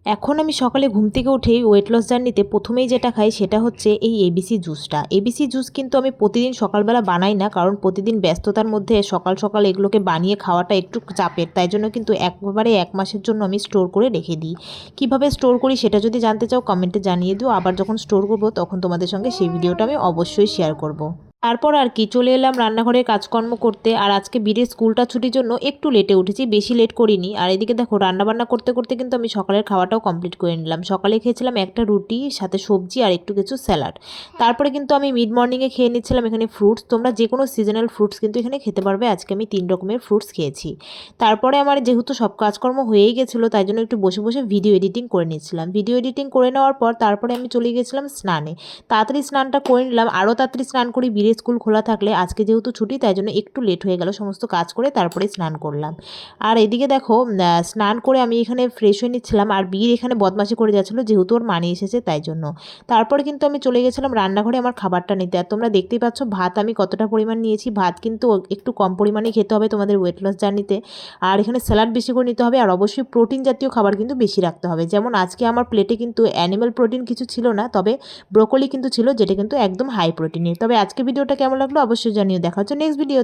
এখন আমি সকালে ঘুম থেকে উঠেই ওয়েট লস জার্নিতে প্রথমেই যেটা খাই সেটা হচ্ছে এই এবিসি জুসটা। এবিসি জুস কিন্তু আমি প্রতিদিন সকালবেলা বানাই না, কারণ প্রতিদিন ব্যস্ততার মধ্যে সকাল সকাল এগুলোকে বানিয়ে খাওয়াটা একটু চাপের। তাই জন্য কিন্তু একবারে 1 মাসের জন্য আমি স্টোর করে রেখে দিই। কিভাবে স্টোর করি সেটা যদি জানতে চাও কমেন্টে জানিয়ে দিও। আবার যখন স্টোর করব তখন তোমাদের সঙ্গে সেই ভিডিওটা আমি অবশ্যই শেয়ার করব। তারপর আর কি চলে এলাম রান্নাঘরে কাজকর্ম করতে। আর আজকে বীরের স্কুলটা ছুটির জন্য একটু লেটে উঠেছি, বেশি লেট করিনি। আর এদিকে দেখো রান্নাবান্না করতে করতে কিন্তু আমি সকালের খাওয়াটাও কমপ্লিট করে নিলাম। সকালে খেয়েছিলাম একটা রুটি, সাথে সবজি আর একটু কিছু স্যালাড। তারপরে কিন্তু আমি মিড মর্নিংয়ে খেয়ে নিচ্ছিলাম এখানে ফ্রুটস। তোমরা যে কোনো সিজনাল ফ্রুটস কিন্তু এখানে খেতে পারবে। আজকে আমি 3 রকমের ফ্রুটস খেয়েছি। তারপরে আমার যেহেতু সব কাজকর্ম হয়েই গেছিলো, তাই জন্য একটু বসে বসে ভিডিও এডিটিং করে নিচ্ছিলাম। ভিডিও এডিটিং করে নেওয়ার পর তারপরে আমি চলে গেছিলাম স্নানে। তাড়াতাড়ি স্নানটা করে নিলাম, আরও তাড়াতাড়ি স্নান করি বীরের স্কুল খোলা থাকলে। আজকে যেহেতু ছুটি তাই জন্য একটু লেট হয়ে গেল, সমস্ত কাজ করে তারপরে স্নান করলাম। আর এদিকে দেখো স্নান করে আমি এখানে ফ্রেশ হয়ে নিচ্ছিলাম, আর বীর এখানে বদমাশি করে যাচ্ছিলো যেহেতু ওর মানি এসেছে তাই জন্য। তারপরে কিন্তু আমি চলে গেছিলাম রান্নাঘরে আমার খাবারটা নিতে। আর তোমরা দেখতেই পাচ্ছ ভাত আমি কতটা পরিমাণ নিয়েছি। ভাত কিন্তু একটু কম পরিমাণে খেতে হবে তোমাদের ওয়েট লস জার্নিতে। আর এখানে স্যালাড বেশি করে নিতে হবে, আর অবশ্যই প্রোটিন জাতীয় খাবার কিন্তু বেশি রাখতে হবে। যেমন আজকে আমার প্লেটে কিন্তু অ্যানিমাল প্রোটিন কিছু ছিল না, তবে ব্রোকলি কিন্তু ছিল, যেটা কিন্তু একদম হাই প্রোটিনের। তবে আজকে ভিডিওটা কেমন লাগলো অবশ্যই জানিও। দেখা হচ্ছে নেক্সট ভিডিও।